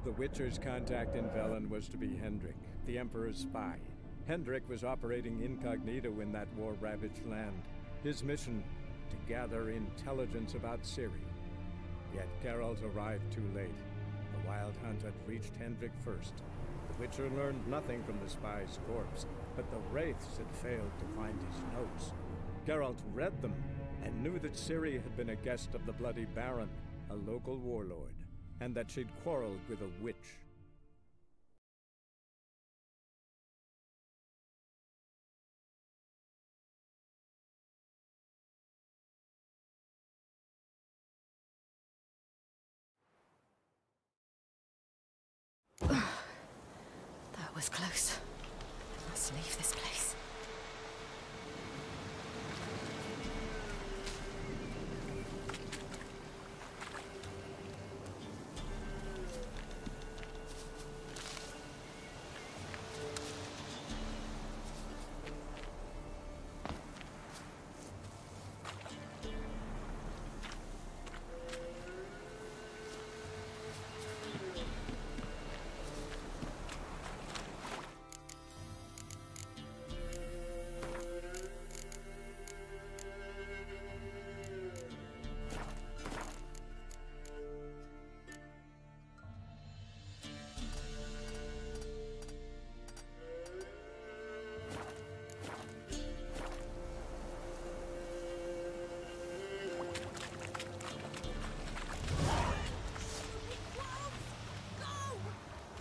The Witcher's contact in Velen was to be Hendrik, the Emperor's spy. Hendrik was operating incognito in that war-ravaged land. His mission, to gather intelligence about Ciri. Yet Geralt arrived too late. The Wild Hunt had reached Hendrik first. The Witcher learned nothing from the spy's corpse, but the Wraiths had failed to find his notes. Geralt read them, and knew that Ciri had been a guest of the Bloody Baron, a local warlord, and that she'd quarreled with a witch. That was close. I must leave this place.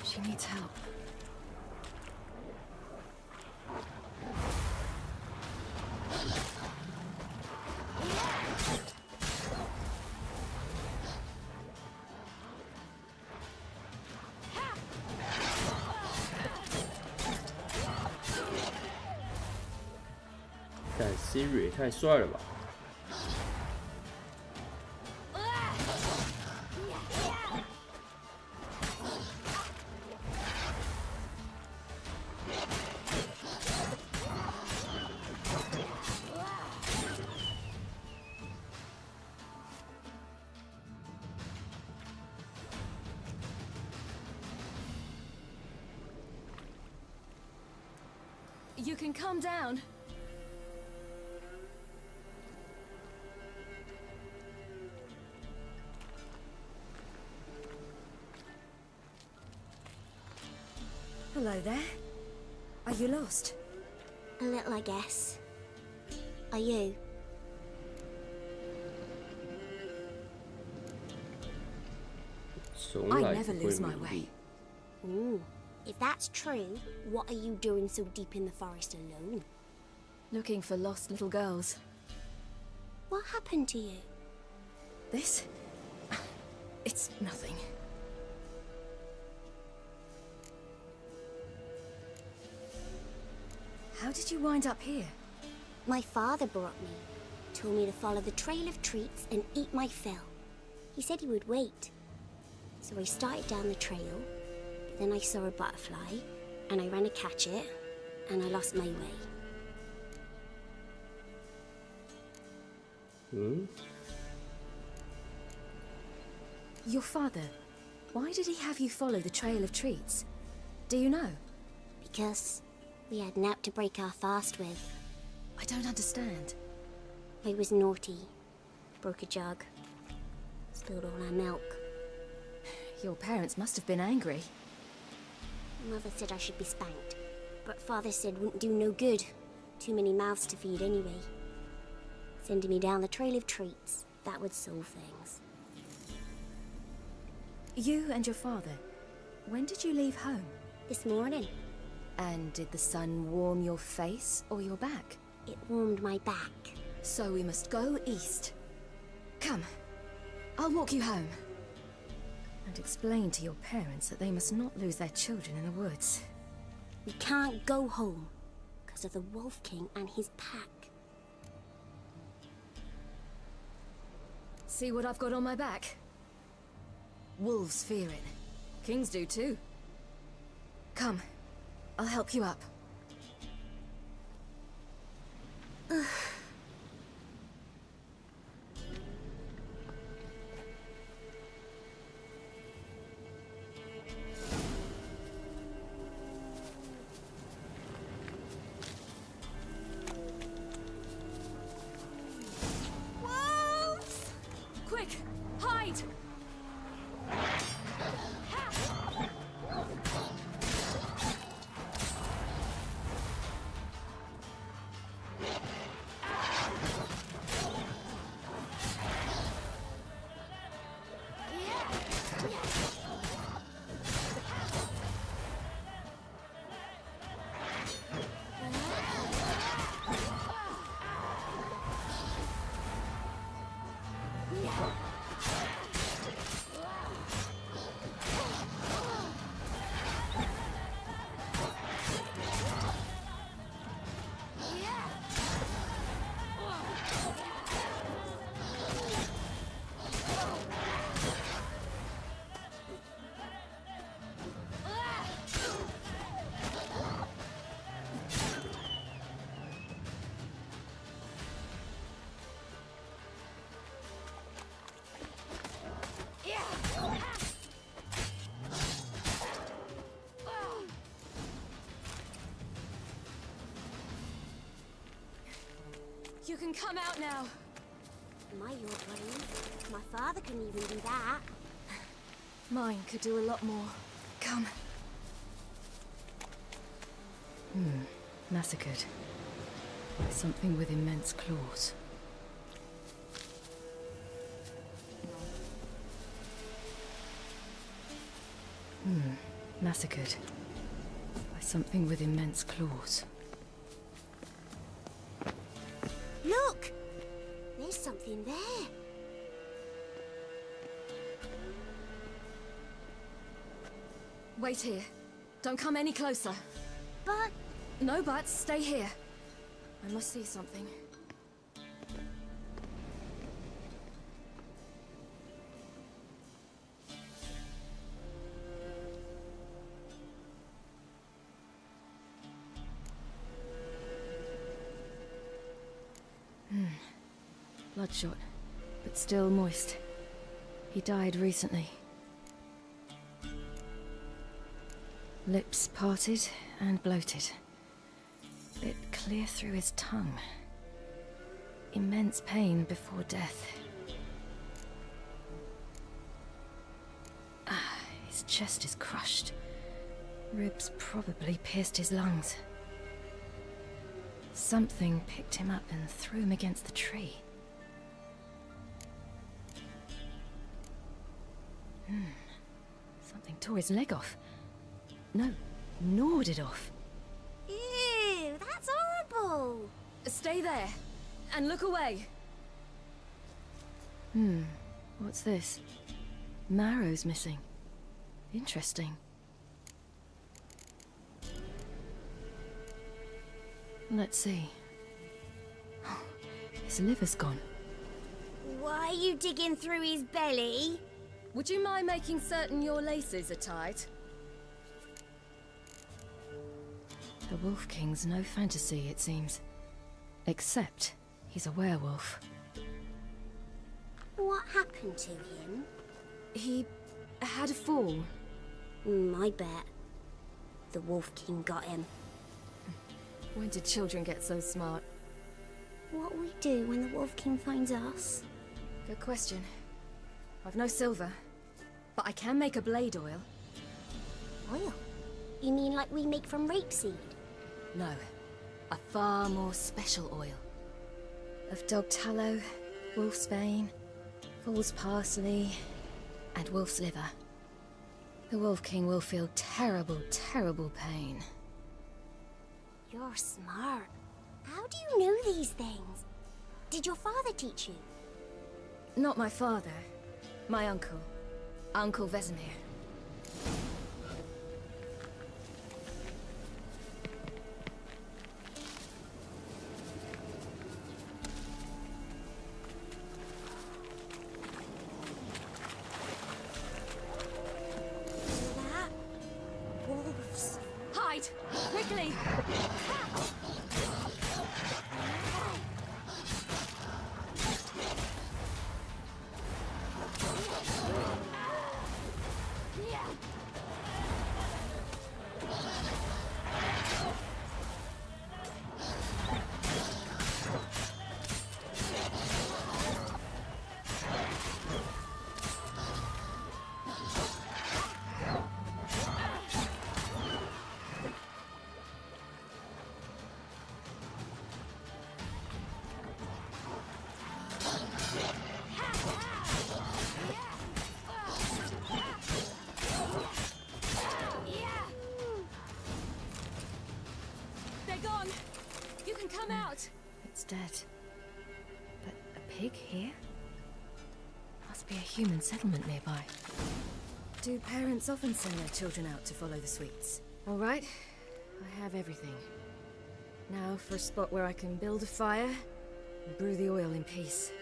She needs help.但 Siri 也太帅了吧！You can calm down. Hello there. Are you lost? A little, I guess. Are you? I never lose my way. Ooh. If that's true, what are you doing so deep in the forest alone? Looking for lost little girls. What happened to you? This? It's nothing. How did you wind up here? My father brought me. Told me to follow the trail of treats and eat my fill. He said he would wait. So I started down the trail. Then I saw a butterfly, and I ran to catch it, and I lost my way. Your father, why did he have you follow the trail of treats? Do you know? Because we had naught to break our fast with. I don't understand. I was naughty. Broke a jug. Spilled all our milk. Your parents must have been angry. Mother said I should be spanked, but Father said wouldn't do no good. Too many mouths to feed anyway. Sending me down the trail of treats, that would solve things. You and your father, when did you leave home? This morning. And did the sun warm your face or your back? It warmed my back. So we must go east. Come, I'll walk you home. And explain to your parents that they must not lose their children in the woods. We can't go home, because of the Wolf King and his pack. See what I've got on my back? Wolves fear it. Kings do too. Come, I'll help you up. You can come out now. Am I your brain? My father couldn't even do that. Mine could do a lot more. Come. Massacred. By something with immense claws. Massacred. By something with immense claws. Look! There's something there. Wait here. Don't come any closer. But... No buts. Stay here. I must see something. Bloodshot, but still moist. He died recently. Lips parted and bloated. Bit clear through his tongue. Immense pain before death. His chest is crushed. Ribs probably pierced his lungs. Something picked him up and threw him against the tree. Something tore his leg off. No, gnawed it off. Ew, that's horrible! Stay there, and look away. What's this? Marrow's missing. Interesting. Let's see. His liver's gone. Why are you digging through his belly? Would you mind making certain your laces are tied? The Wolf King's no fantasy, it seems. Except he's a werewolf. What happened to him? He had a fall. I bet. The Wolf King got him. When did children get so smart? What will we do when the Wolf King finds us? Good question. I've no silver, but I can make a blade oil. Oil? You mean like we make from rapeseed? No, a far more special oil. Of dog tallow, wolf's bane, fool's parsley, and wolf's liver. The Wolf King will feel terrible, terrible pain. You're smart. How do you know these things? Did your father teach you? Not my father. My uncle. Uncle Vesemir. That? Wolves. Hide! Quickly! Come out! It's dead. But a pig here? Must be a human settlement nearby. Do parents often send their children out to follow the sweets? All right, I have everything. Now for a spot where I can build a fire and brew the oil in peace.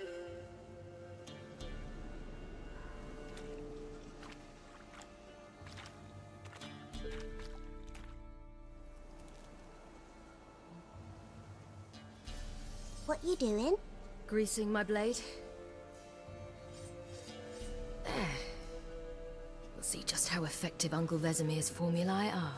What you doing? Greasing my blade. There. We'll see just how effective Uncle Vesemir's formulae are.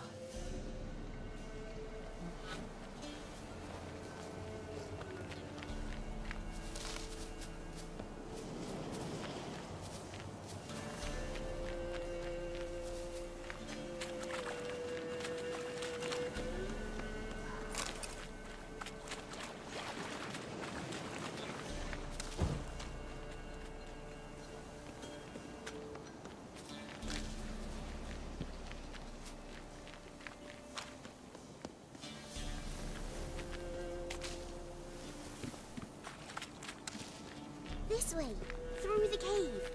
This way, through the cave.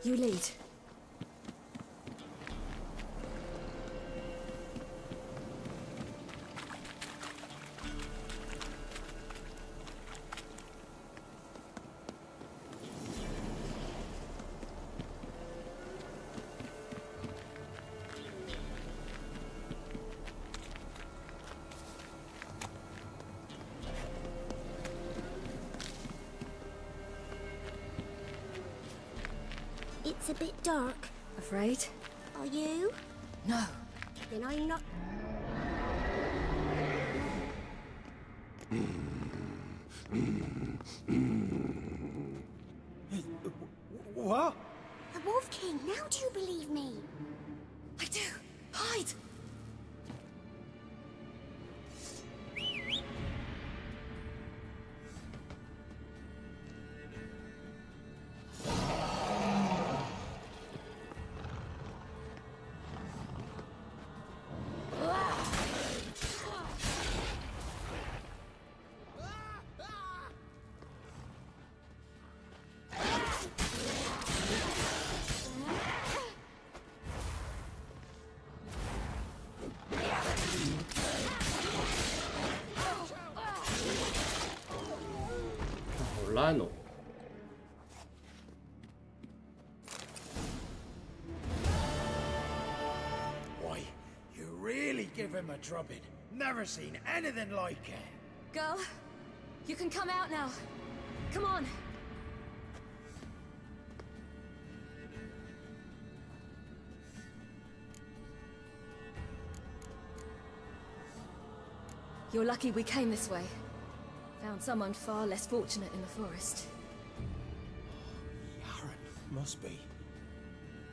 You lead. It's a bit dark. Afraid? Are you? No. Then I'm not... What? The Wolf King, now do you believe me? I do. Hide!烂哦。 Why, you really give him a drubbing. Never seen anything like it. Girl, you can come out now. Come on. You're lucky we came this way. Found someone far less fortunate in the forest. Yaren, must be.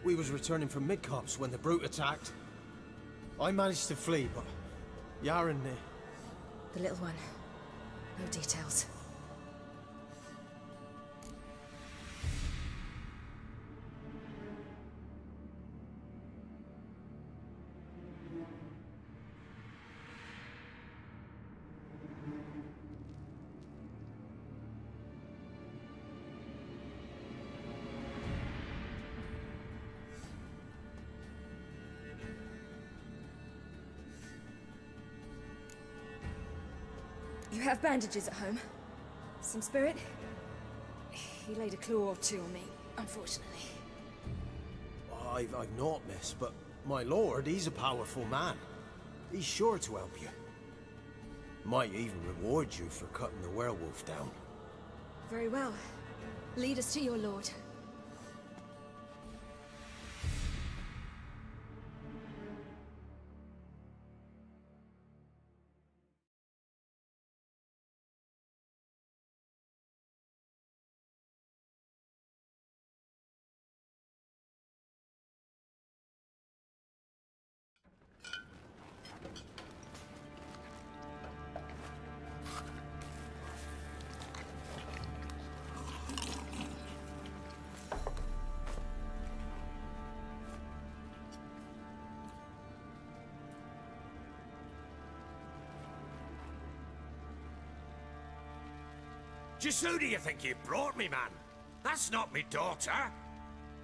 We was returning from Midcops when the brute attacked. I managed to flee, but Yaren... The little one. No details. You have bandages at home? Some spirit? He laid a claw or two on me, unfortunately. I've not, miss, but my lord, he's a powerful man. He's sure to help you. Might even reward you for cutting the werewolf down. Very well. Lead us to your lord. Just who do you think you brought me, man? That's not me daughter.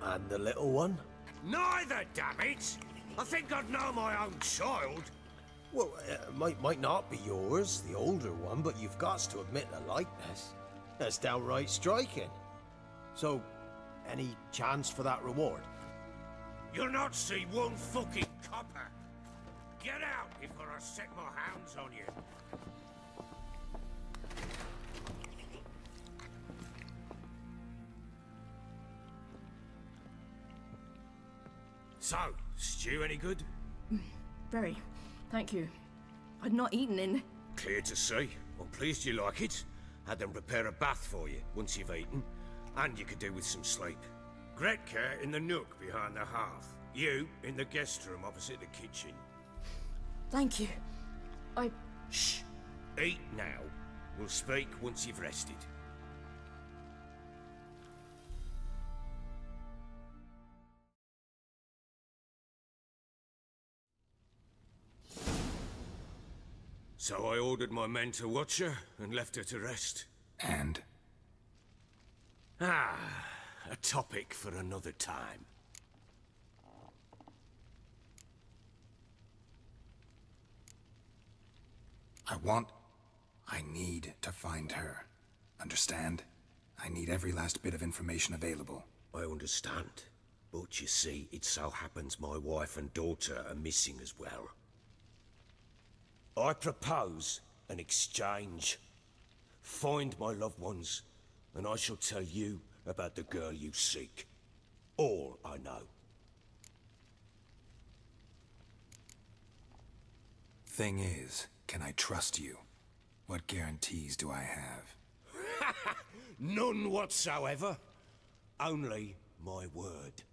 And the little one? Neither, damn it! I think I'd know my own child. Well, might not be yours, the older one, but you've got to admit the likeness. That's downright striking. So, any chance for that reward? You'll not see one fucking copper. Get out before I set my hounds on you. So, stew any good? Very. Thank you. I'd not eaten in... Clear to see. I'm pleased you like it. Had them prepare a bath for you once you've eaten. And you could do with some sleep. Gretka in the nook behind the hearth. You in the guest room opposite the kitchen. Thank you. Shh. Eat now. We'll speak once you've rested. So I ordered my men to watch her and left her to rest. And? Ah, a topic for another time. I need to find her. Understand? I need every last bit of information available. I understand. But you see, it so happens my wife and daughter are missing as well. I propose an exchange. Find my loved ones, and I shall tell you about the girl you seek. All I know. Thing is, can I trust you? What guarantees do I have? None whatsoever. Only my word.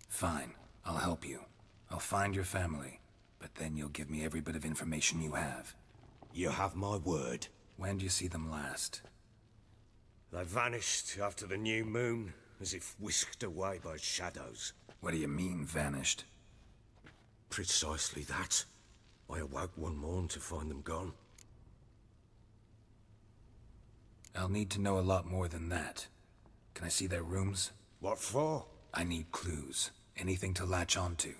Fine, I'll help you. I'll find your family, but then you'll give me every bit of information you have. You have my word. When do you see them last? They vanished after the new moon, as if whisked away by shadows. What do you mean, vanished? Precisely that. I awoke one morn to find them gone. I'll need to know a lot more than that. Can I see their rooms? What for? I need clues. Anything to latch onto.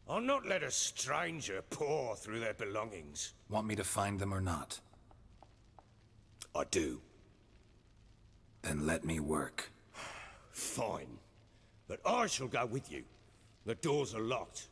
I'll not let a stranger pore through their belongings. Want me to find them or not? I do. Then let me work. Fine. But I shall go with you. The doors are locked.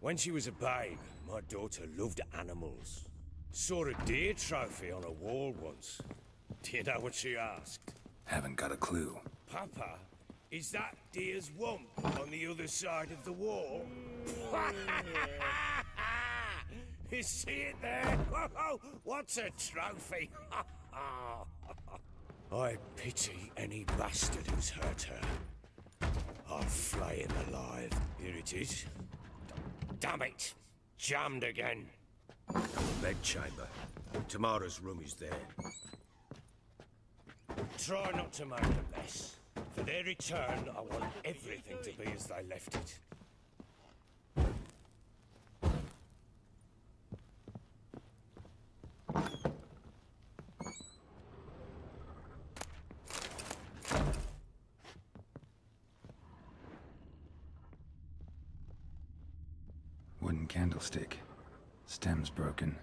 When she was a babe, my daughter loved animals. Saw a deer trophy on a wall once. Do you know what she asked? Haven't got a clue. Papa, is that deer's wump on the other side of the wall? You see it there? Whoa, what's a trophy? I pity any bastard who's hurt her. I'll flay him alive. Here it is. Damn it! Jammed again. The bedchamber. Tamara's room is there. Try not to make a mess. For their return, I want everything to be as they left it. Wooden candlestick. Stem's broken.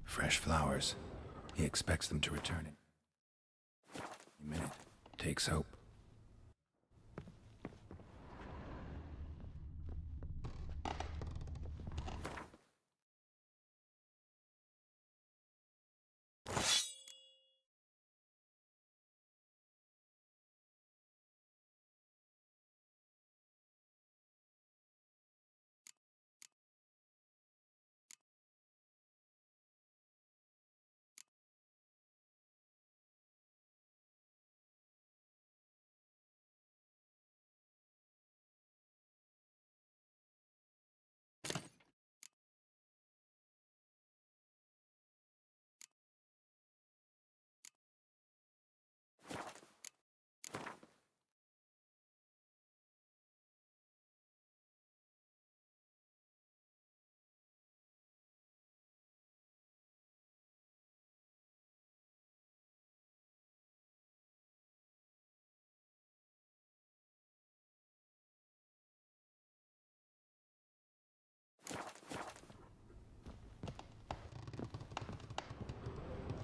Fresh flowers. He expects them to return it. A minute. Takes hope.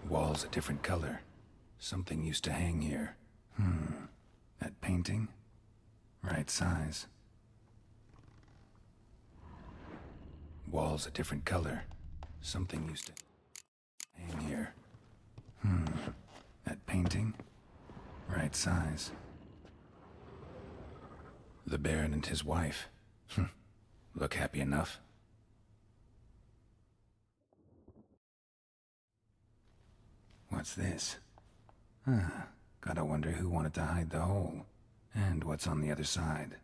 Wall's a different color. Something used to hang here. That painting? Right size. Walls a different color. Something used to hang here. That painting? Right size. The Baron and his wife. Look happy enough. What's this? Gotta wonder who wanted to hide the hole. And what's on the other side.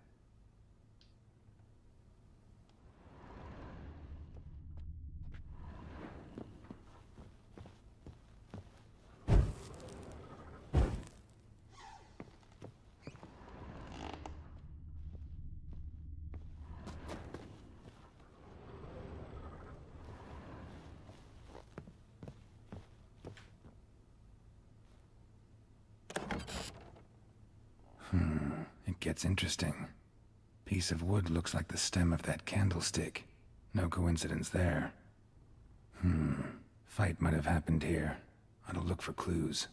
It gets interesting. Piece of wood looks like the stem of that candlestick. No coincidence there. Fight might have happened here. Ought to look for clues.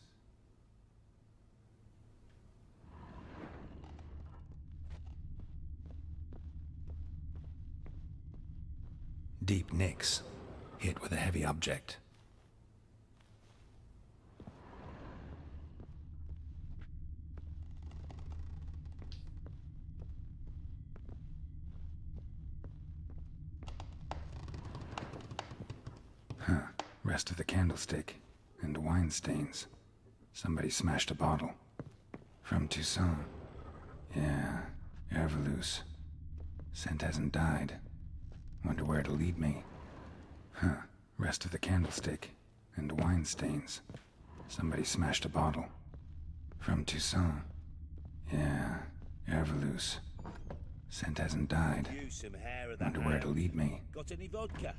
Deep nicks. Hit with a heavy object. Rest of the candlestick, and wine stains. Somebody smashed a bottle. From Toussaint. Yeah, Herveloos. Scent hasn't died. Wonder where it'll lead me. Rest of the candlestick, and wine stains. Somebody smashed a bottle. From Toussaint. Yeah, Herveloos. Scent hasn't died. Wonder where it'll lead me. Got any vodka?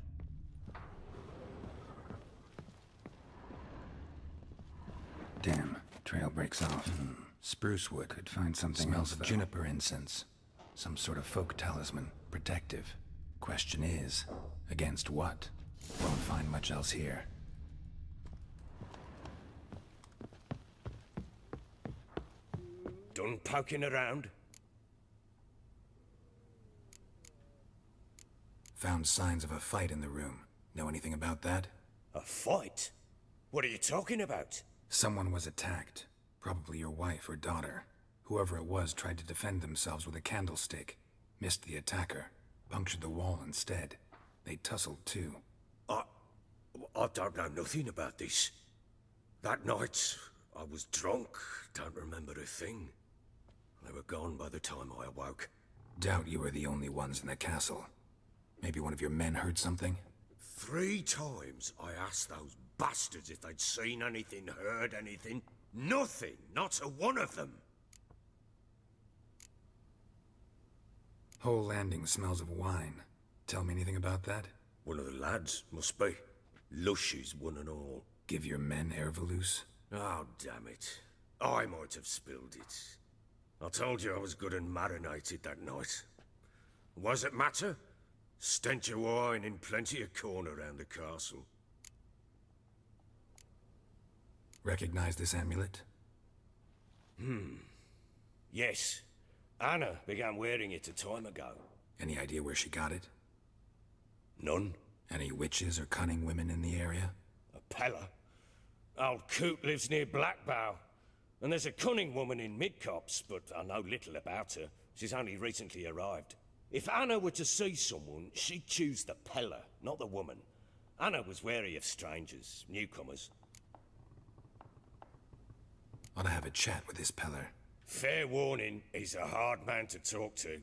Damn, trail breaks off. Spruce wood. Could find something else. Smells of juniper incense. Some sort of folk talisman. Protective. Question is, against what? Won't find much else here. Done poking around? Found signs of a fight in the room. Know anything about that? A fight? What are you talking about? Someone was attacked. Probably your wife or daughter. Whoever it was tried to defend themselves with a candlestick. Missed the attacker. Punctured the wall instead. They tussled too. I don't know nothing about this. That night, I was drunk. Don't remember a thing. They were gone by the time I awoke. Doubt you were the only ones in the castle. Maybe one of your men heard something? 3 times I asked those bastards if they'd seen anything, heard anything. Nothing, not a one of them. Whole landing smells of wine. Tell me anything about that? One of the lads, must be. Lushes, one and all. Give your men Herveloos? Oh, damn it. I might have spilled it. I told you I was good and marinated that night. Was it matter? Stench of wine in plenty of corn around the castle. Recognize this amulet? Yes. Anna began wearing it a time ago. Any idea where she got it? None. Any witches or cunning women in the area? A Pella. Old Coot lives near Blackbow. And there's a cunning woman in Midcopse, but I know little about her. She's only recently arrived. If Anna were to see someone, she'd choose the Pella, not the woman. Anna was wary of strangers, newcomers. Ought to have a chat with this Peller. Fair warning, he's a hard man to talk to.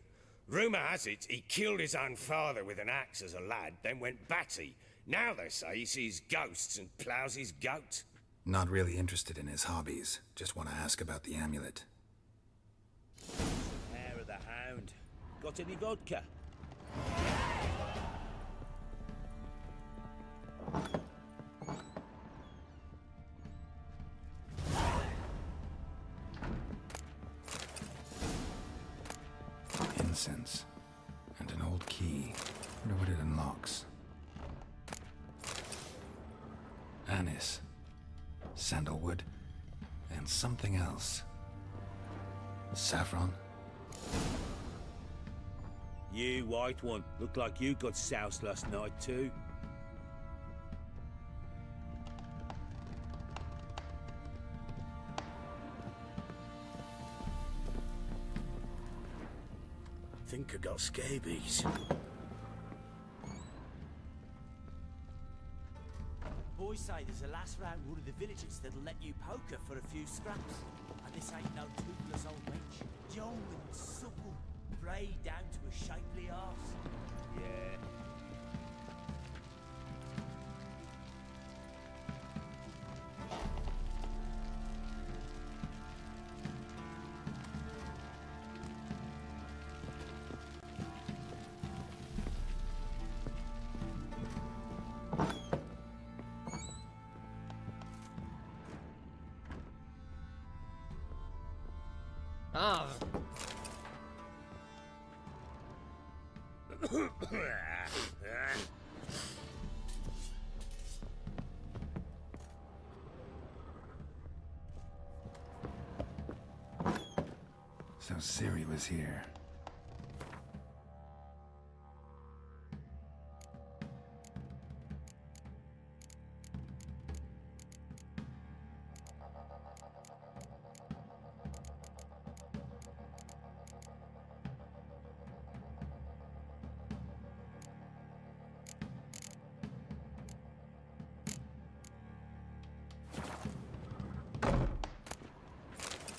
Rumour has it he killed his own father with an axe as a lad, then went batty. Now they say he sees ghosts and ploughs his goat. Not really interested in his hobbies. Just want to ask about the amulet. Hair of the hound. Got any vodka? Incense. And an old key. Wonder what it unlocks. Anise. Sandalwood. And something else. Saffron. You, white one. Look like you got soused last night, too. Think I got scabies. Boys say there's a lass round one of the villages that'll let you poker for a few scraps. And this ain't no toothless old wench. Young and supple, grey down to a shapely arse. Yeah. Ah. So Ciri was here.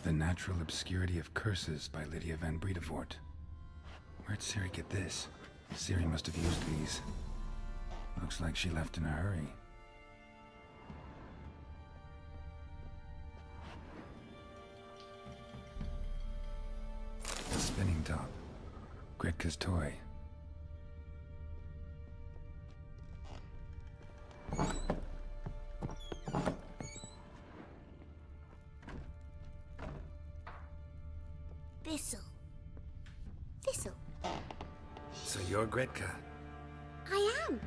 The Natural Obscurity of Curses by Lydia van Bredevoort. Where'd Ciri get this? Ciri must have used these. Looks like she left in a hurry. A spinning top. Gretka's toy. Thistle. So you're Gretka? I am.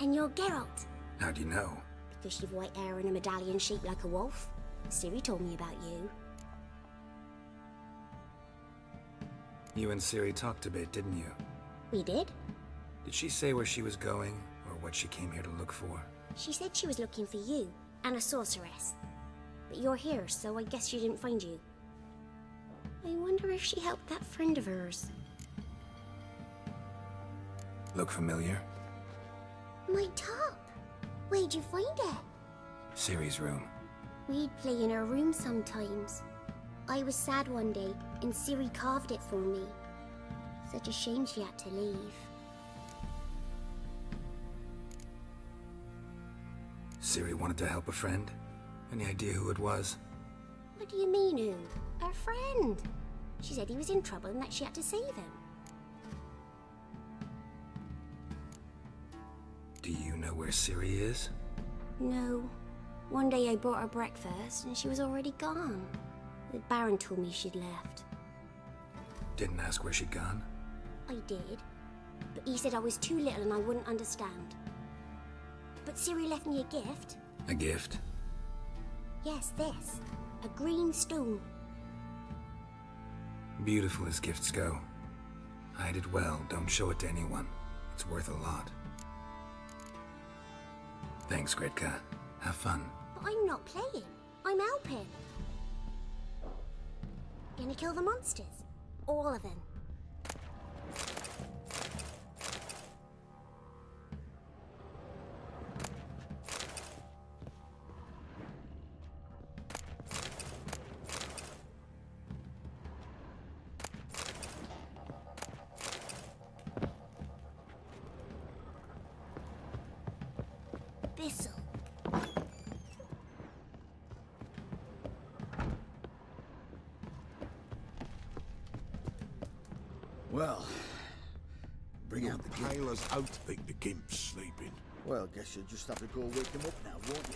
And you're Geralt. How'd you know? Because you've white hair and a medallion shaped like a wolf. Ciri told me about you. You and Ciri talked a bit, didn't you? We did. Did she say where she was going, or what she came here to look for? She said she was looking for you, and a sorceress. But you're here, so I guess she didn't find you. I wonder if she helped that friend of hers. Look familiar? My top! Where'd you find it? Ciri's room. We'd play in her room sometimes. I was sad one day, and Ciri carved it for me. Such a shame she had to leave. Ciri wanted to help a friend? Any idea who it was? What do you mean, who? Her friend. She said he was in trouble and that she had to save him. Do you know where Ciri is? No. One day I brought her breakfast and she was already gone. The Baron told me she'd left. Didn't ask where she'd gone? I did. But he said I was too little and I wouldn't understand. But Ciri left me a gift. A gift? Yes, this. A green stone. Beautiful as gifts go. Hide it well, don't show it to anyone. It's worth a lot. Thanks, Gretka. Have fun. But I'm not playing. I'm helping. Gonna kill the monsters. All of them. Thistle. Well, bring out the gimp. Tailor's out, think the gimp's sleeping. Well, guess you'll just have to go wake him up now, won't you?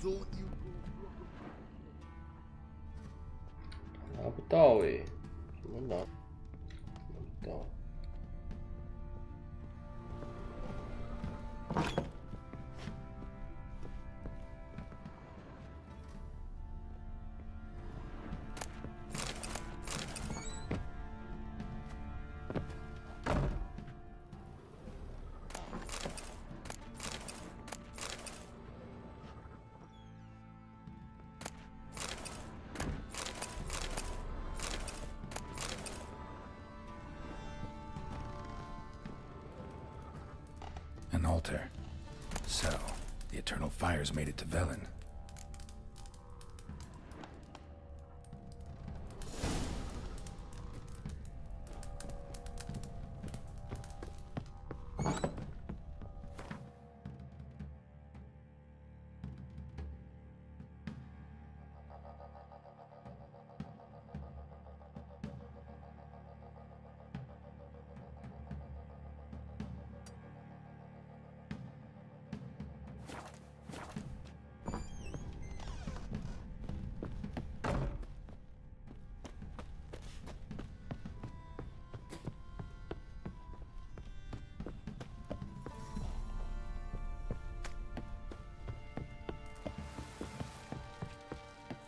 Don't you go. 拿不到诶，怎么拿？拿不到。An altar. So, the eternal fires made it to Velen.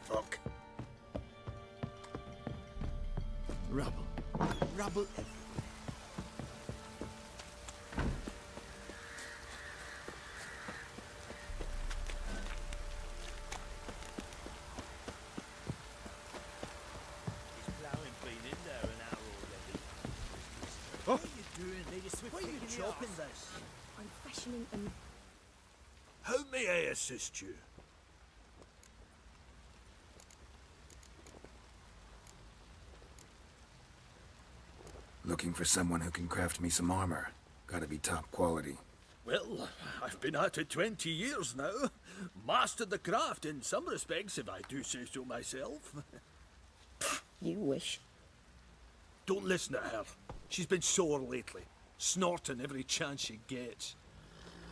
Fuck. Rubble. Rubble everywhere. This ploughing been in there an hour already. Oh. What are you doing? Lady Swift, Why are you chopping this? I'm fashioning them. How may I assist you? Looking for someone who can craft me some armor. Gotta be top quality. Well, I've been at it 20 years now. Mastered the craft in some respects, if I do say so myself. You wish. Don't listen to her. She's been sore lately, snorting every chance she gets.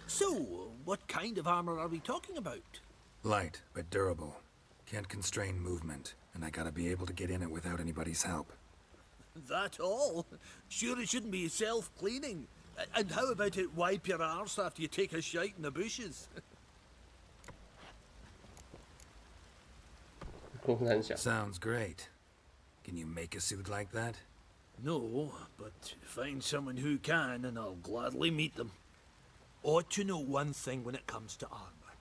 So, what kind of armor are we talking about? Light, but durable. Can't constrain movement, and I gotta be able to get in it without anybody's help. That all? Sure it shouldn't be self-cleaning. And how about it wipe your arse after you take a shite in the bushes? 公三小， Sounds great. Can you make a suit like that? No, but find someone who can and I'll gladly meet them. Ought to know one thing when it comes to armor.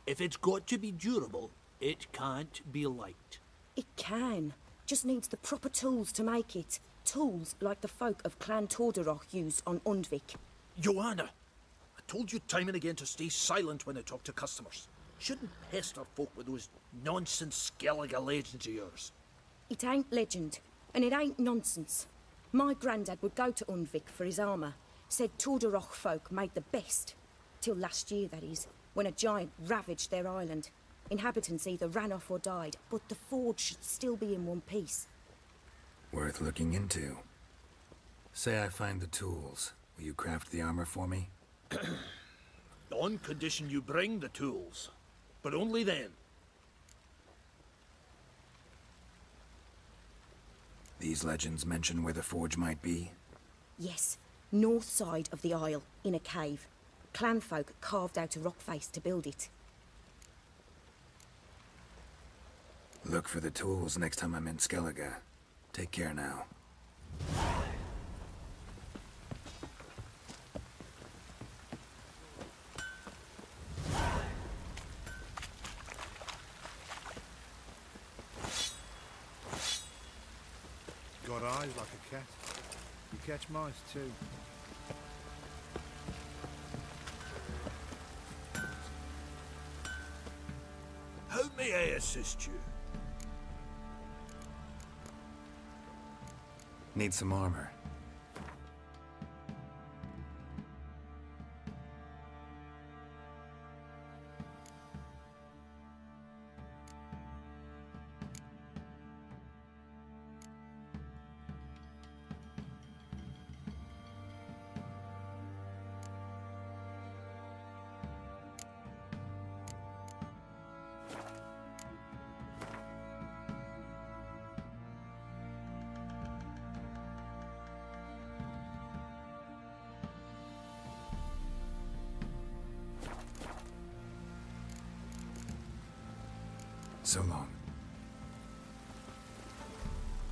If it's got to be durable, it can't be light. It can. Just needs the proper tools to make it. Tools like the folk of Clan Torderoch use on Undvik. Joanna, I told you time and again to stay silent when I talk to customers. Shouldn't pester folk with those nonsense Skellige legends of yours. It ain't legend, and it ain't nonsense. My granddad would go to Undvik for his armour. Said Torderoch folk made the best. Till last year, that is, when a giant ravaged their island. Inhabitants either ran off or died, but the forge should still be in one piece. Worth looking into. Say I find the tools. Will you craft the armor for me? On condition you bring the tools. But only then. These legends mention where the forge might be? Yes, north side of the isle, in a cave. Clanfolk carved out a rock face to build it. Look for the tools next time I'm in Skellige. Take care now. Got eyes like a cat. You catch mice too. How may I assist you? Need some armor. So long.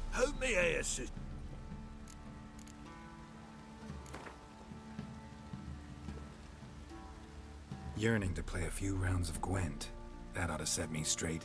How may I assist? Yearning to play a few rounds of Gwent. That ought to set me straight.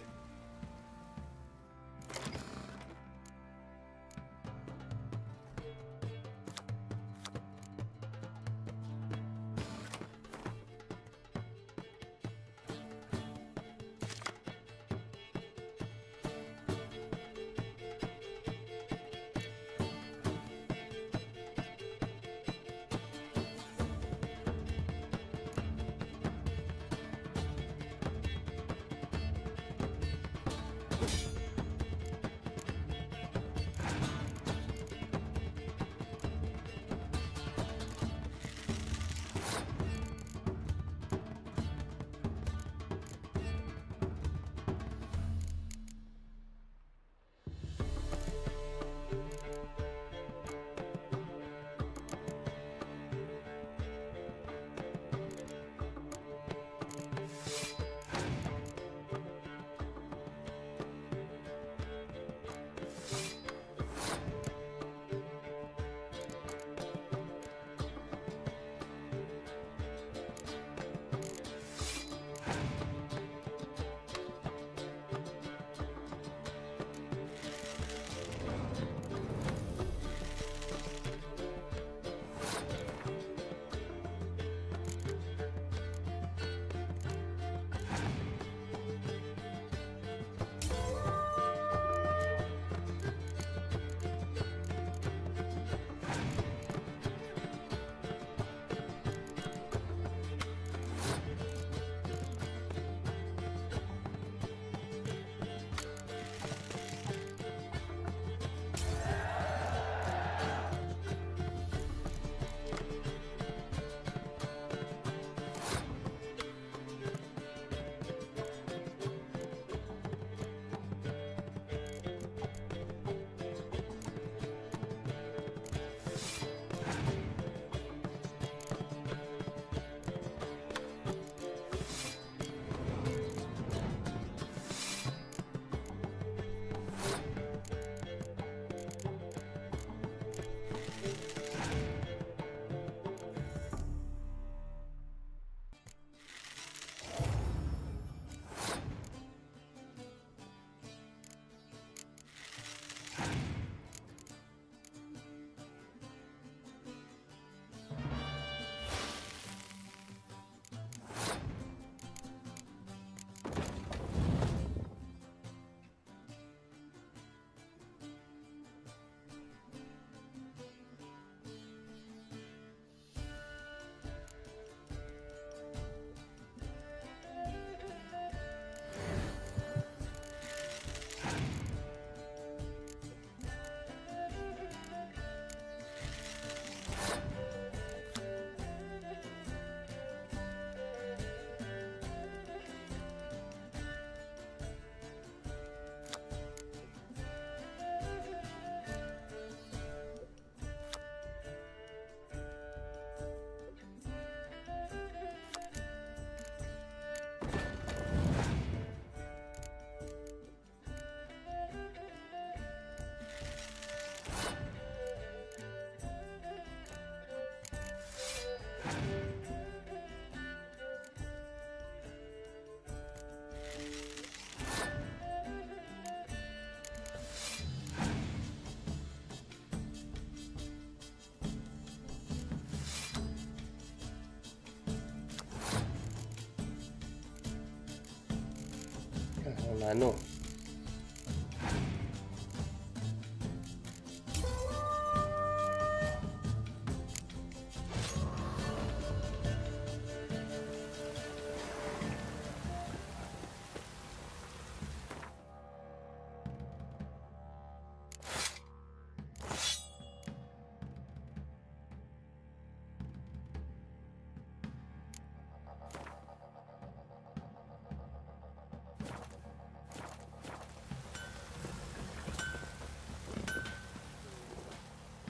Mano.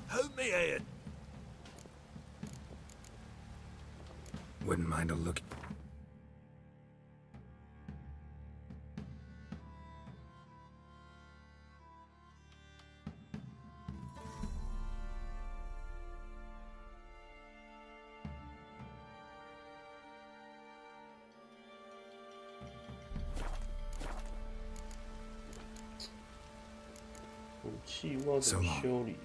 How may I... Wouldn't mind a look. 器我怎么修理？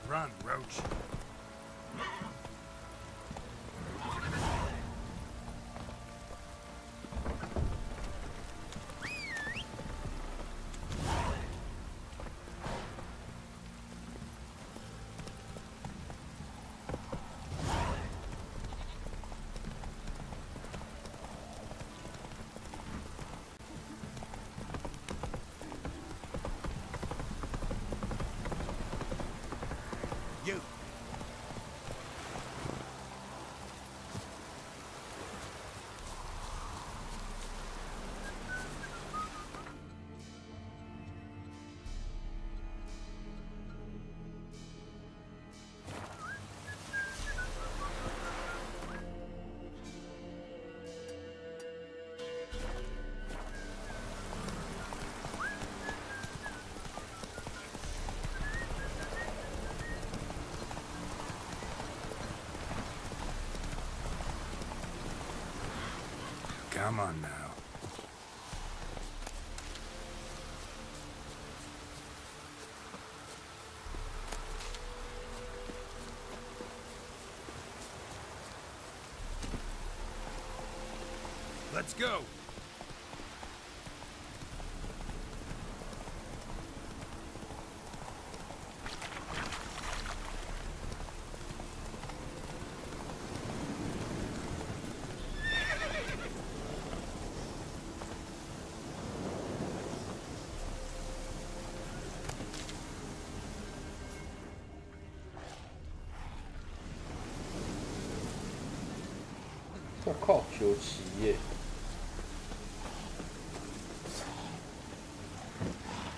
Run, Roach. You. Come on now. Let's go.我靠，97耶！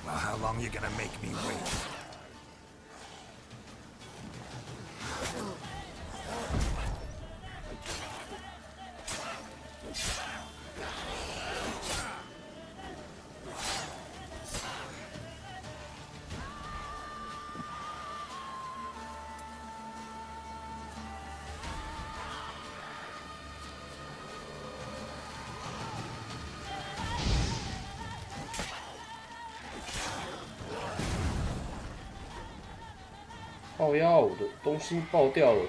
Well, how long you gonna make me wait?靠腰，我的东西爆掉了。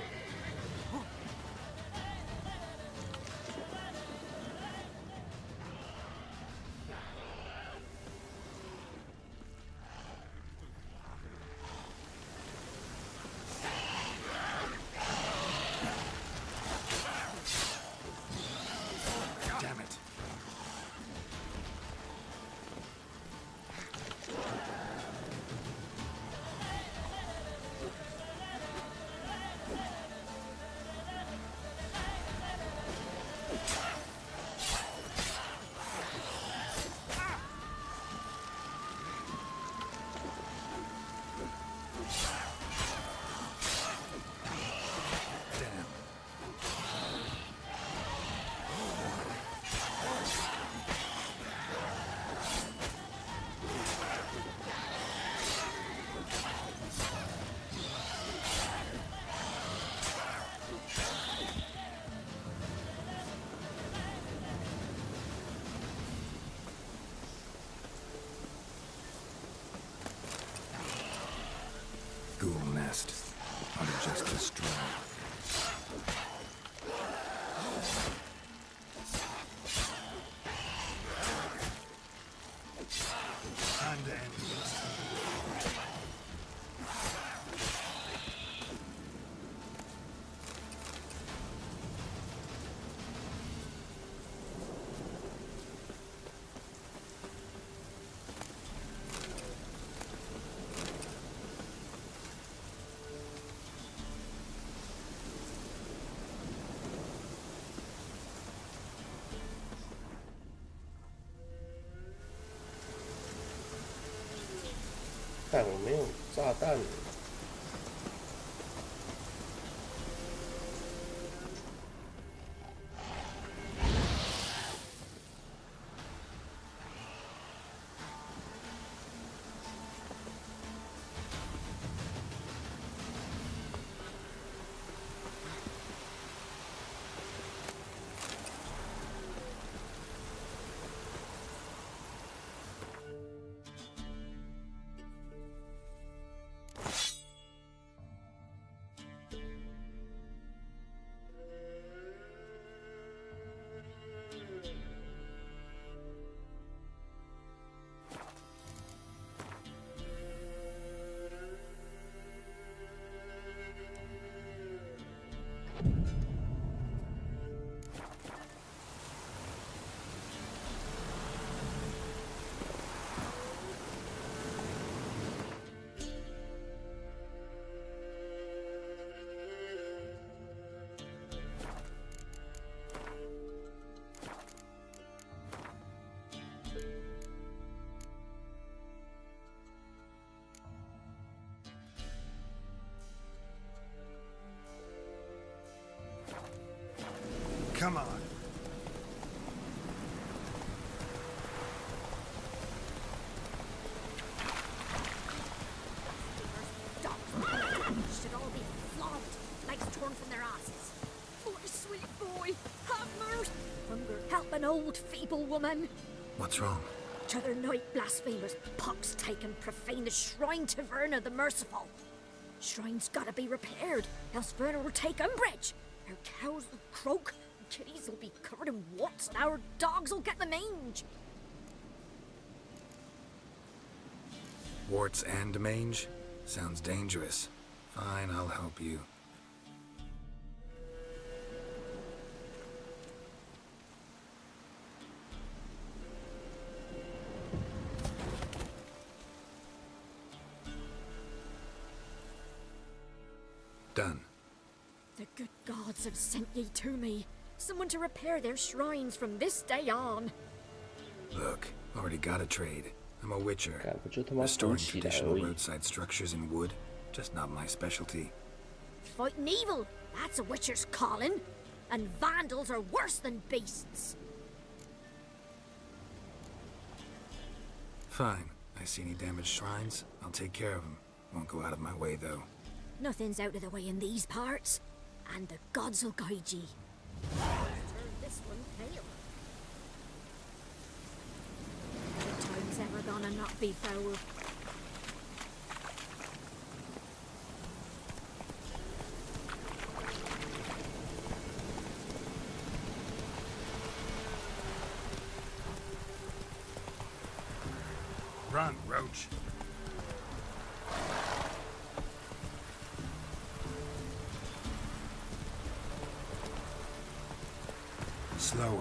Ghoul nest. Ought to just destroy. Time to end this. 但我没有炸弹。Come on. Should all be flogged, legs torn from their asses. Oh, sweet boy, have mercy. Hunger, help an old, feeble woman. What's wrong? T'other night, blasphemers, pox taken, profane the shrine to Verna the Merciful. Shrine's gotta be repaired, else Verna will take umbrage. Our cows will croak, kitties will be covered in warts, and our dogs will get the mange. Warts and mange? Sounds dangerous. Fine, I'll help you. Done. The good gods have sent ye to me. Someone to repair their shrines from this day on. Look, already got a trade. I'm a witcher. Restoring traditional roadside structures in wood, just not my specialty. Fighting evil, that's a witcher's calling. And vandals are worse than beasts. Fine. I see any damaged shrines, I'll take care of them. Won't go out of my way, though. Nothing's out of the way in these parts. And the gods will guide ye. Turn this one pale. The time's ever gonna not be foul. Run, Roach. Slower.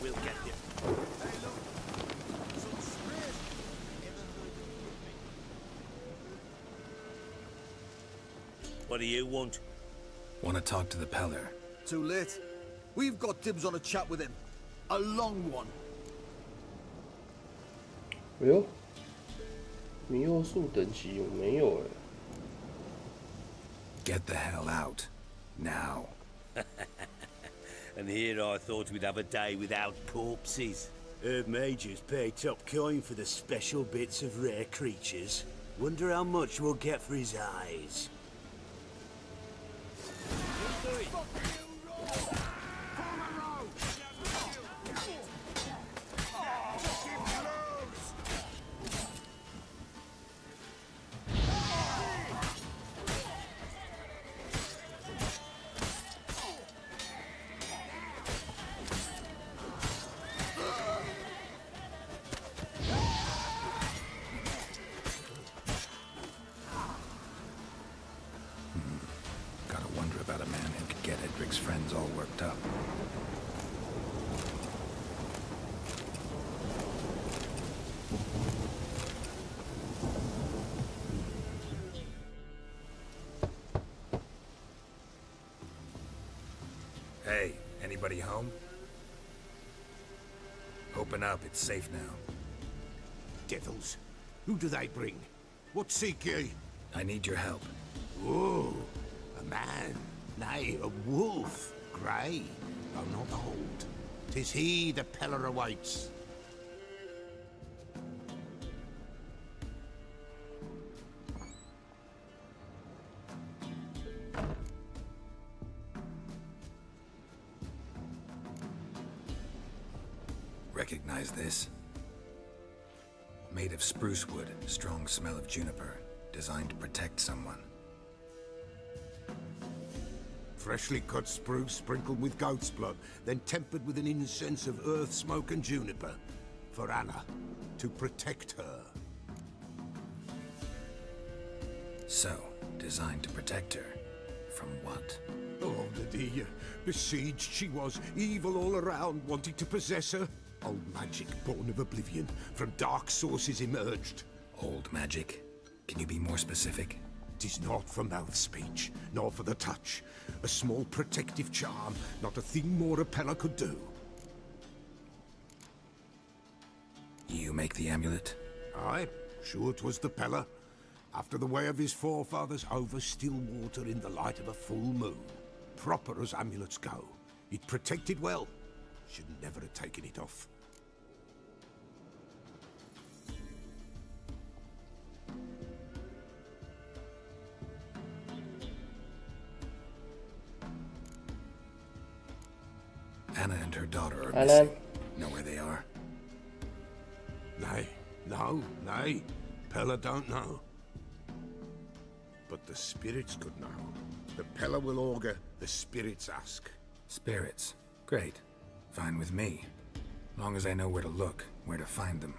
We'll get you. Hey, look. Some spread. What do you want? Want to talk to the Peller. Too late. We've got dibs on a chat with him. A long one. 哎呦，迷惑术等级有没有？ Get the hell out. Now. And here I thought we'd have a day without corpses. Heard mages pay top coin for the special bits of rare creatures. Wonder how much we'll get for his eyes. Anybody home? Open up, it's safe now. Devils. Who do they bring? What seek ye? I need your help. Oh, a man. Nay, a wolf. Grey, though not old. 'Tis he the Peller awaits. Recognize this? Made of spruce wood, strong smell of juniper, designed to protect someone. Freshly cut spruce sprinkled with goat's blood, then tempered with an incense of earth, smoke and juniper. For Anna, to protect her. So, designed to protect her. From what? Oh, Lydia. Besieged she was, evil all around, wanting to possess her. Old magic, born of oblivion, from dark sources emerged. Old magic? Can you be more specific? 'Tis not for mouth speech, nor for the touch. A small protective charm, not a thing more a Peller could do. You make the amulet? Aye, sure 'twas the Peller. After the way of his forefathers, over still water in the light of a full moon. Proper as amulets go. It protected well. Should never have taken it off. Anna and her daughter are Anna. missing. Know where they are? Nay, nay. Peller don't know. But the spirits could know. The Peller will augur, the spirits ask. Spirits. Great. Fine with me. Long as I know where to look, where to find them.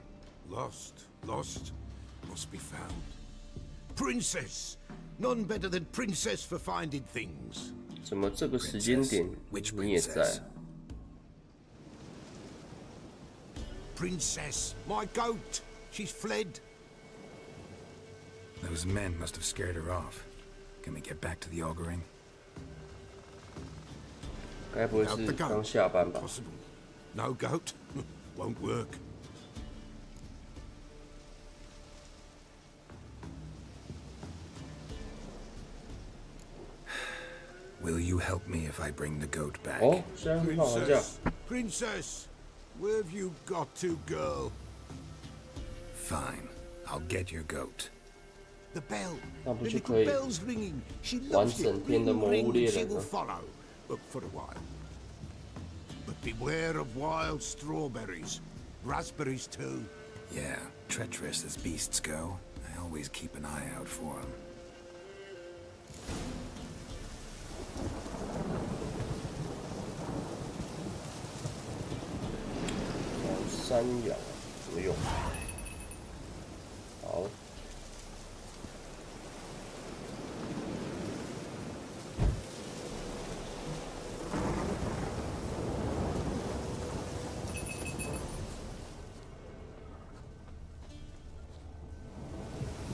Lost, must be found. Princess! None better than Princess for finding things. 怎么这个时间点你也在？ Princess, my goat! She's fled. Those men must have scared her off. Can we get back to the auguring? 该不会是刚下班吧？ Possible. No goat? Won't work. Will you help me if I bring the goat back? 哦，现在很好玩这 Princess, where have you got to, girl? Fine. I'll get your goat. The bell. 那不 The 就 little 可以 bell's ringing. She 玩 loves it. 整天的魔物猎 She 人 will 了？ follow. For a while. But beware of wild strawberries. Raspberries too. Yeah, treacherous as beasts go. I always keep an eye out for them. 山羊怎么用？好。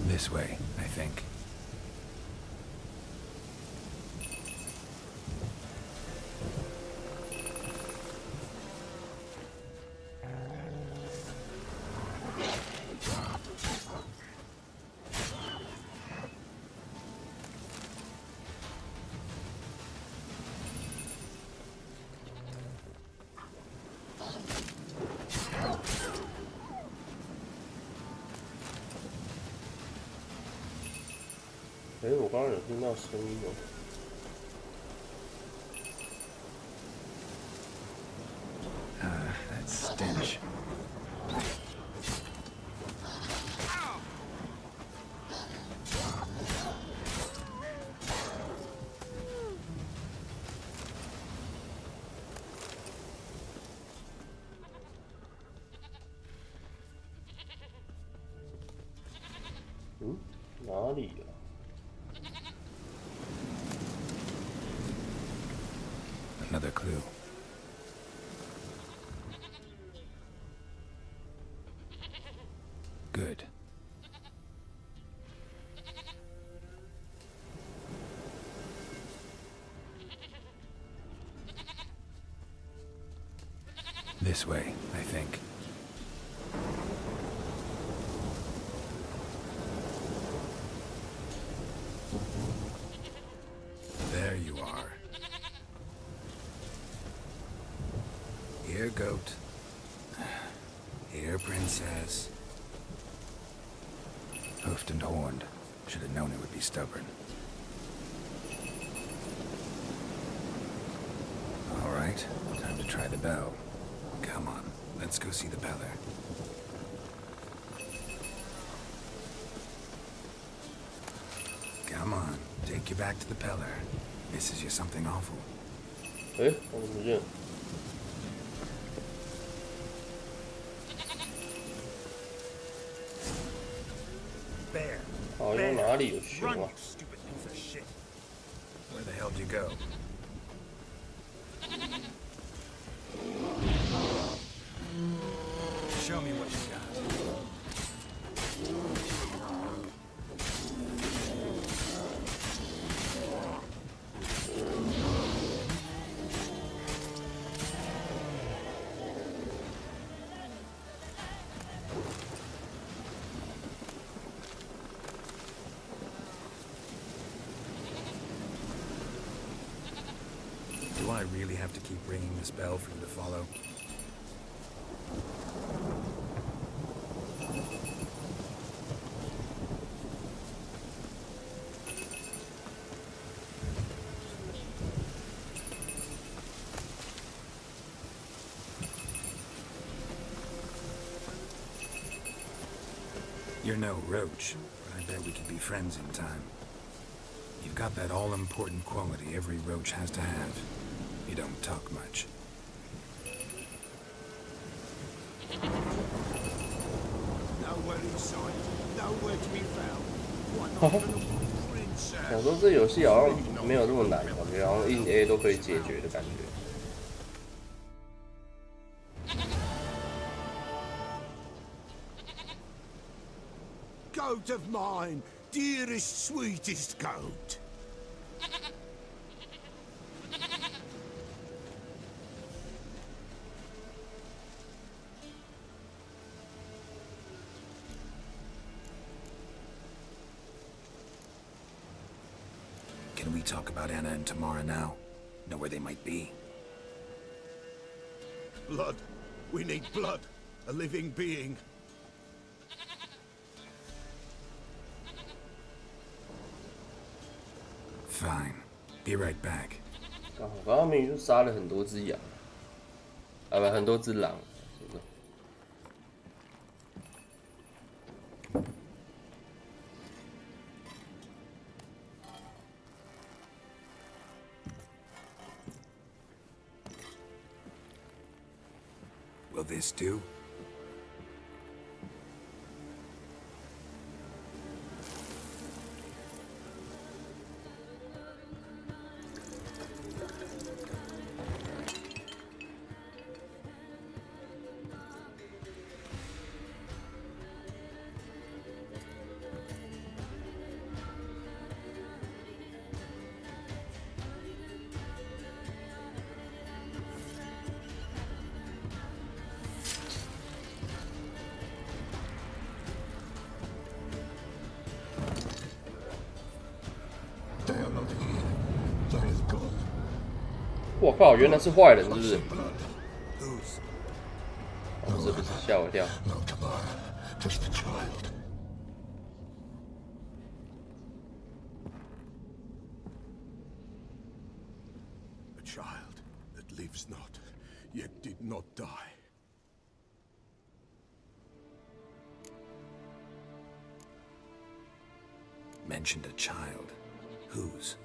This way, I think.哎，我刚刚有听到声音哦。That stench. 응? 哪里呀？ Another clue. Good. This way, I think. There you are. Here, goat. Here, princess. Hoofed and horned. Should have known it would be stubborn. All right, time to try the bell. Come on, let's go see the Peller. Come on, take you back to the Peller. Misses you something awful. 哎，我怎么不见？ 好像哪里有熊啊？ Where the hell did you go? Show me what you got. Do I really have to keep ringing this bell for you to follow? You're no roach, but I bet we could be friends in time. You've got that all-important quality every roach has to have. You don't talk much. Nowhere in sight, nowhere to be found. 想说这游戏好像没有那么难，感觉好像硬 A 都可以解决的感觉。 Goat of mine, dearest, sweetest goat. Can we talk about Anna and Tamara now? Know where they might be? Blood. We need blood. A living being. Fine. Be right back. 刚刚明明就杀了很多只羊，啊不，很多只狼，是不是？ Will this do? They are not here. They is gone. 我靠，原来是坏人，是不是？ Whose? 哦，是不是吓我一跳？ No Tamara, just a child. A child that lives not, yet did not die. Mentioned a child. Whose?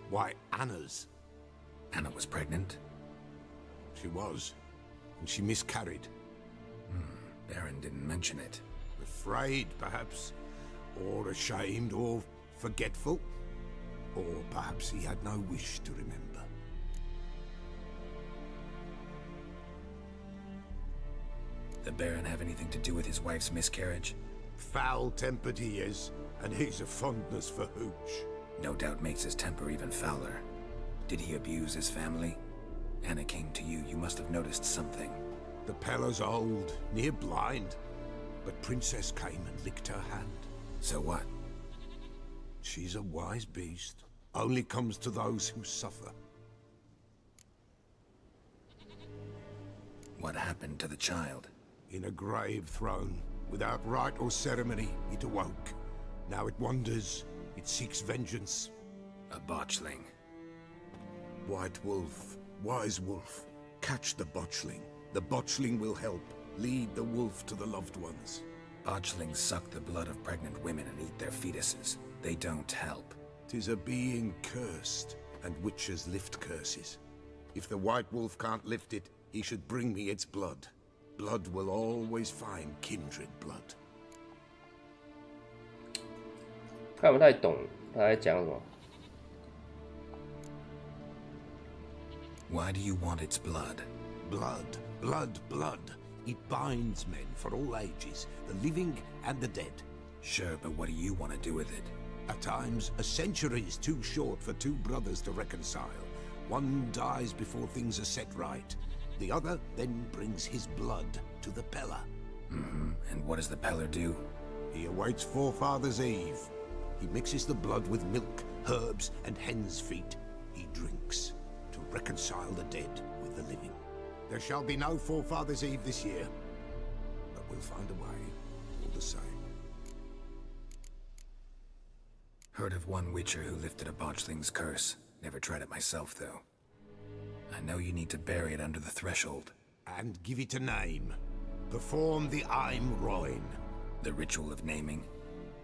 Why, Anna's. Anna was pregnant? She was, and she miscarried. Baron didn't mention it. Afraid, perhaps, or ashamed, or forgetful. Or perhaps he had no wish to remember. The Baron have anything to do with his wife's miscarriage? Foul-tempered he is, and he's a fondness for hooch. No doubt makes his temper even fouler. Did he abuse his family? Anna came to you. You must have noticed something. The Pella's old, near blind, but Princess came and licked her hand. So what? She's a wise beast. Only comes to those who suffer. What happened to the child? In a grave thrown, without rite or ceremony, it awoke. Now it wanders, it seeks vengeance. A botchling. White wolf, wise wolf, catch the botchling. The botchling will help, lead the wolf to the loved ones. Botchlings suck the blood of pregnant women and eat their fetuses. They don't help. 'Tis a being cursed, and witches lift curses. If the white wolf can't lift it, he should bring me its blood. Blood will always find kindred blood. 看不太懂他在讲什么。 Why do you want its blood? Blood, blood, blood. It binds men for all ages, the living and the dead. Sure, but what do you want to do with it? At times, a century is too short for two brothers to reconcile. One dies before things are set right. The other then brings his blood to the Pella. And what does the Peller do? He awaits Forefather's Eve. He mixes the blood with milk, herbs, and hen's feet. He drinks to reconcile the dead with the living. There shall be no Forefather's Eve this year, but we'll find a way, all the same. Heard of one witcher who lifted a botchling's curse. Never tried it myself, though. I know you need to bury it under the threshold. And give it a name. Perform the Aim Roin. The ritual of naming?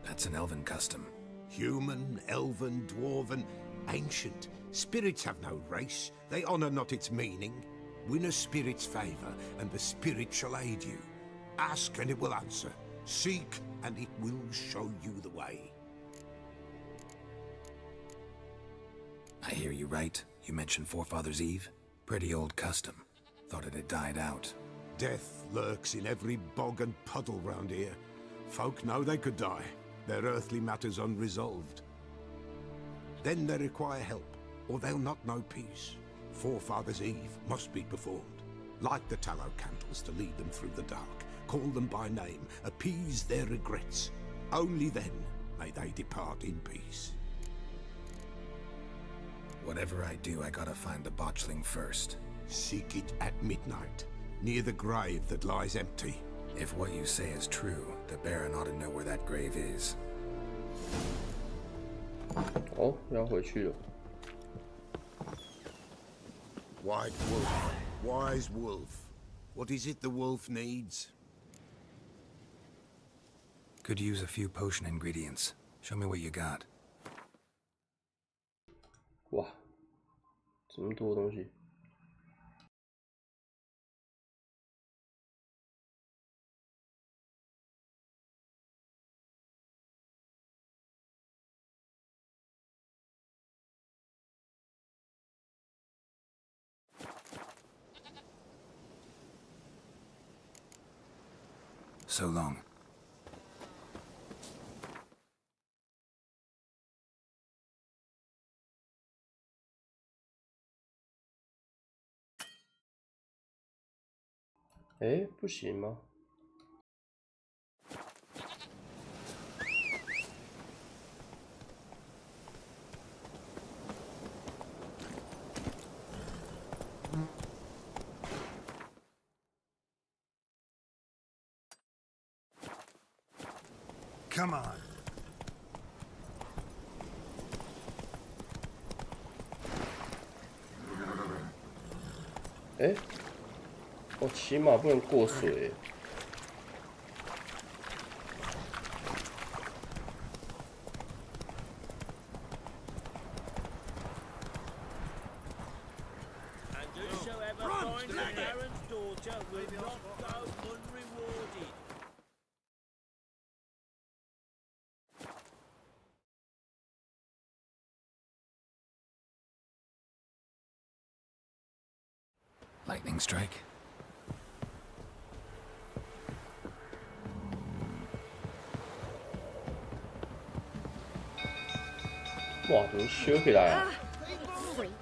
That's an elven custom. Human, elven, dwarven, ancient. Spirits have no race. They honor not its meaning. Win a spirit's favor, and the spirit shall aid you. Ask, and it will answer. Seek, and it will show you the way. I hear you right. You mentioned Forefather's Eve? Pretty old custom. Thought it had died out. Death lurks in every bog and puddle round here. Folk know they could die, their earthly matters unresolved. Then they require help, or they'll not know peace. Forefather's Eve must be performed. Light the tallow candles to lead them through the dark. Call them by name, appease their regrets. Only then may they depart in peace. Whatever I do, I gotta find the botchling first. Seek it at midnight, near the grave that lies empty. If what you say is true, the Baron ought to know where that grave is. 哦，要回去了。 White wolf, wise wolf. What is it the wolf needs? Could use a few potion ingredients. Show me what you got. 哇，这么多东西。 So long. Eh, 不行吗？ Come on. Eh， 我骑马不能过水。 Lightning strike. 哇，怎么修起来啊？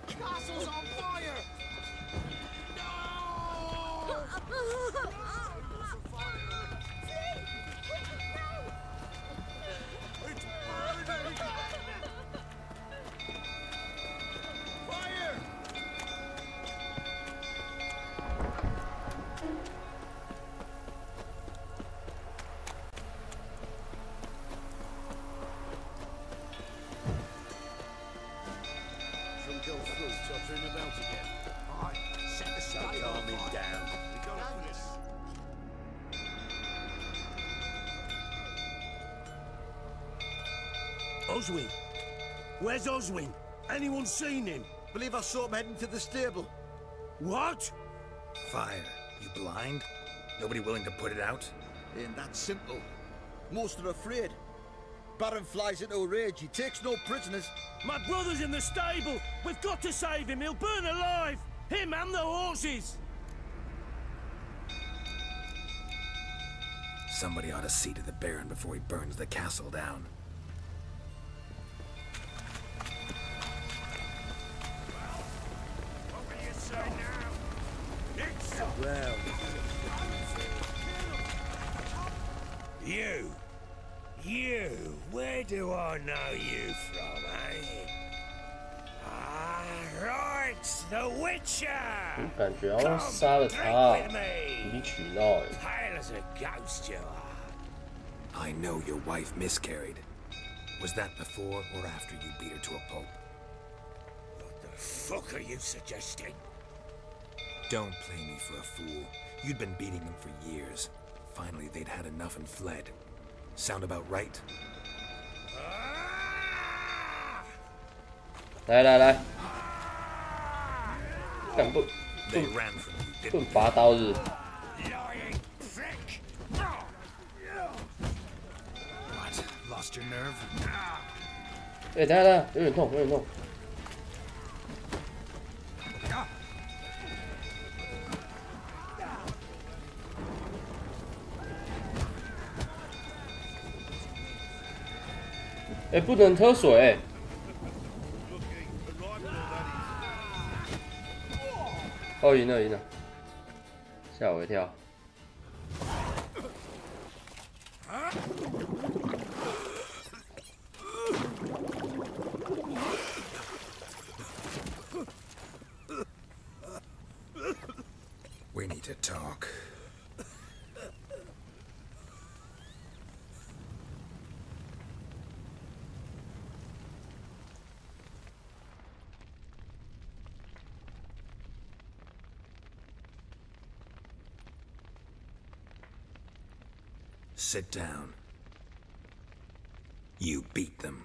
Castle's on fire! No! Oswin? Where's Oswin? Anyone seen him? Believe I saw him heading to the stable. What? Fire. You blind? Nobody willing to put it out? Ain't that simple. Most are afraid. Baron flies into a rage. He takes no prisoners. My brother's in the stable. We've got to save him. He'll burn alive. Him and the horses. Somebody ought to see to the Baron before he burns the castle down. What will you say now? It's Well. You, where do I know you from, eh? Ah, right, the Witcher! 感觉好像杀了他，无理取闹哎。 Pale as a ghost you are. I know your wife miscarried. Was that before or after you beat her to a pulp? What the fuck are you suggesting? Don't play me for a fool. You'd been beating them for years. Finally, they'd had enough and fled. Sound about right? 来来来，干不拔刀子。 What? Lost your nerve? 哎，等下，有点痛，有点痛。哎，不能喝水。哦，赢了，赢了，吓我一跳。We need to talk. Sit down. You beat them.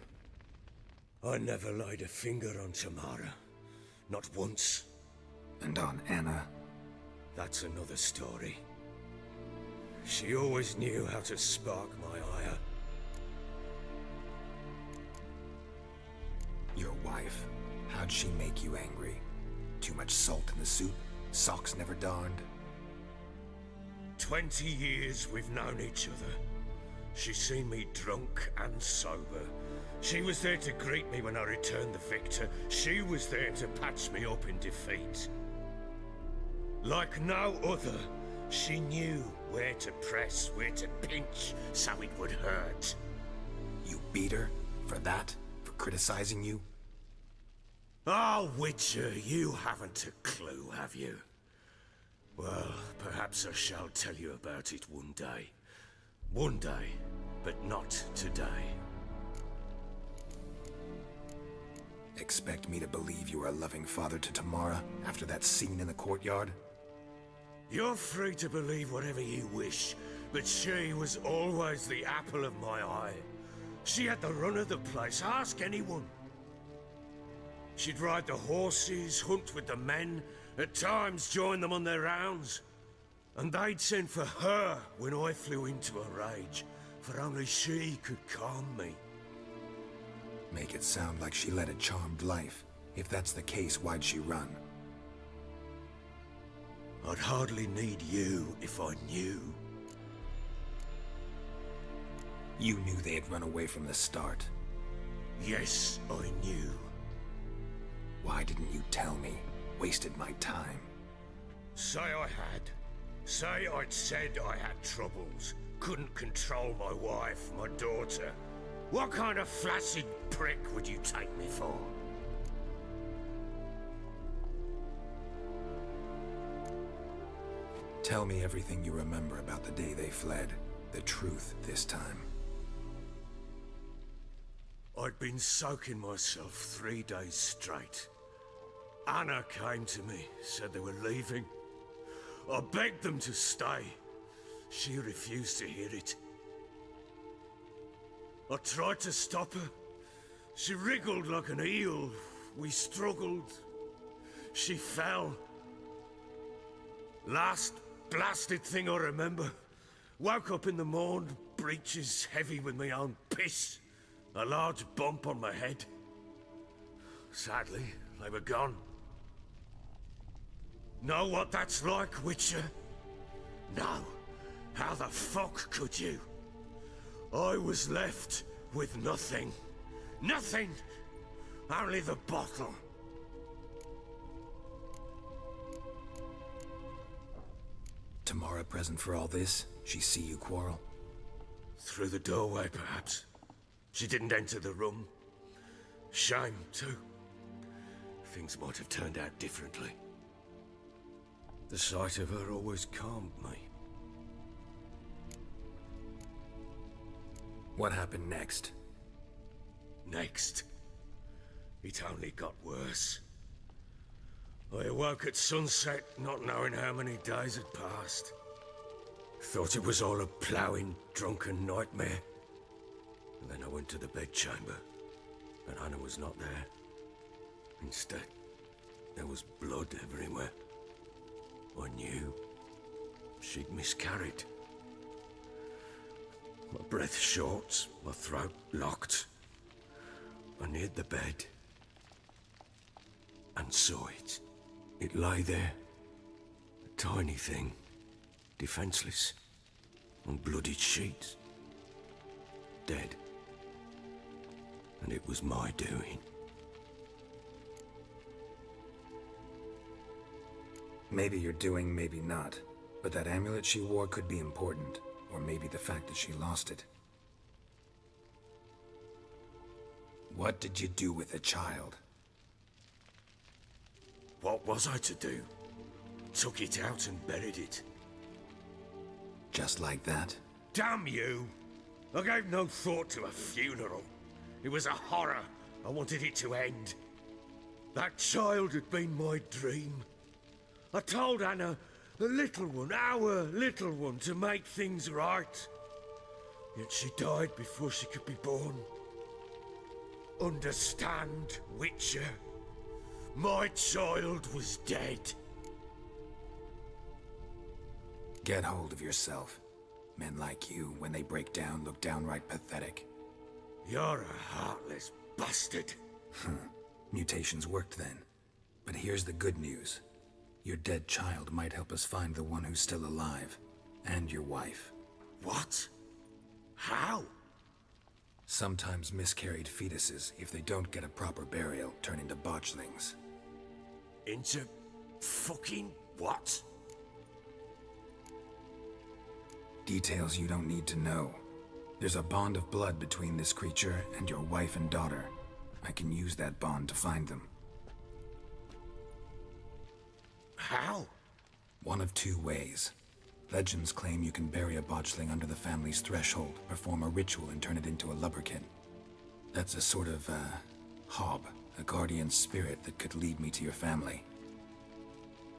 I never laid a finger on Tamara. Not once. And on Anna? That's another story. She always knew how to spark my ire. Your wife, how'd she make you angry? Too much salt in the soup? Socks never darned? 20 years we've known each other. She's seen me drunk and sober. She was there to greet me when I returned the victor. She was there to patch me up in defeat. Like no other, she knew where to press, where to pinch, so it would hurt. You beat her? For that? For criticizing you? Oh, Witcher, you haven't a clue, have you? Well, perhaps I shall tell you about it one day. One day, but not today. Expect me to believe you were a loving father to Tamara after that scene in the courtyard? You're free to believe whatever you wish, but she was always the apple of my eye. She had the run of the place, ask anyone. She'd ride the horses, hunt with the men, at times join them on their rounds. And they'd send for her when I flew into a rage, for only she could calm me. Make it sound like she led a charmed life. If that's the case, why'd she run? I'd hardly need you if I knew. You knew they had run away from the start. Yes, I knew. Why didn't you tell me? Wasted my time. Say I had. Say I'd said I had troubles. Couldn't control my wife, my daughter. What kind of flaccid prick would you take me for? Tell me everything you remember about the day they fled. The truth this time. I'd been soaking myself 3 days straight. Anna came to me, said they were leaving. I begged them to stay. She refused to hear it. I tried to stop her, She wriggled like an eel. We struggled. She fell. Last blasted thing I remember. Woke up in the morn, breeches heavy with my own piss. A large bump on my head. Sadly, they were gone. Know what that's like, Witcher? No. How the fuck could you? I was left with nothing. Nothing! Only the bottle. Tamara present for all this? She see you quarrel? Through the doorway, perhaps. She didn't enter the room. Shame, too. Things might have turned out differently. The sight of her always calmed me. What happened next? Next? It only got worse. I awoke at sunset, not knowing how many days had passed. Thought it was all a ploughing, drunken nightmare. And then I went to the bedchamber, and Anna was not there. Instead, there was blood everywhere. I knew she'd miscarried. My breath short, my throat locked. I neared the bed and saw it. It lay there, a tiny thing, defenseless, on bloodied sheets, dead. And it was my doing. Maybe you're doing, maybe not. But that amulet she wore could be important. Or maybe the fact that she lost it. What did you do with the child? What was I to do? Took it out and buried it. Just like that? Damn you! I gave no thought to a funeral. It was a horror. I wanted it to end. That child had been my dream. I told Anna, the little one, our little one, to make things right. Yet she died before she could be born. Understand, Witcher? My child was dead. Get hold of yourself. Men like you, when they break down, look downright pathetic. You're a heartless bastard. Mutations worked then. But here's the good news. Your dead child might help us find the one who's still alive. And your wife. What? How? Sometimes miscarried fetuses, if they don't get a proper burial, turn into botchlings. Into fucking what? Details you don't need to know. There's a bond of blood between this creature and your wife and daughter. I can use that bond to find them. How? One of two ways. Legends claim you can bury a botchling under the family's threshold, perform a ritual and turn it into a lubberkin. That's a sort of, hob, a guardian spirit that could lead me to your family.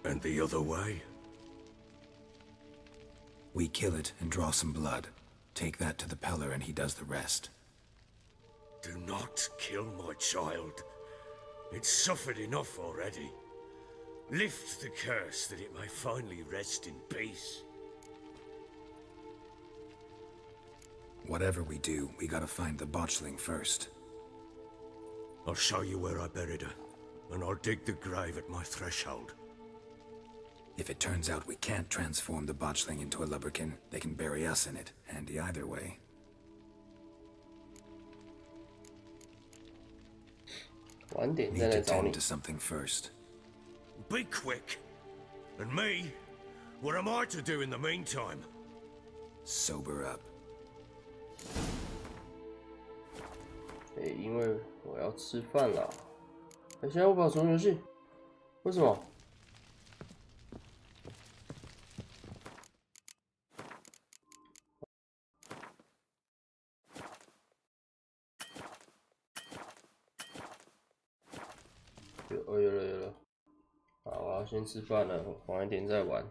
And the other way? We kill it and draw some blood. Take that to the Peller and he does the rest. Do not kill my child. It's suffered enough already. Lift the curse that it may finally rest in peace. Whatever we do, we gotta find the botchling first. I'll show you where I buried her, and I'll dig the grave at my threshold. If it turns out we can't transform the botchling into a lubberkin, they can bury us in it. Handy either way. Need to tend to something first. Be quick. And me? What am I to do in the meantime? Sober up. 因为我要吃饭了。现在我不要重游戏，为什么？有了。好，我要先吃饭了，晚一点再玩。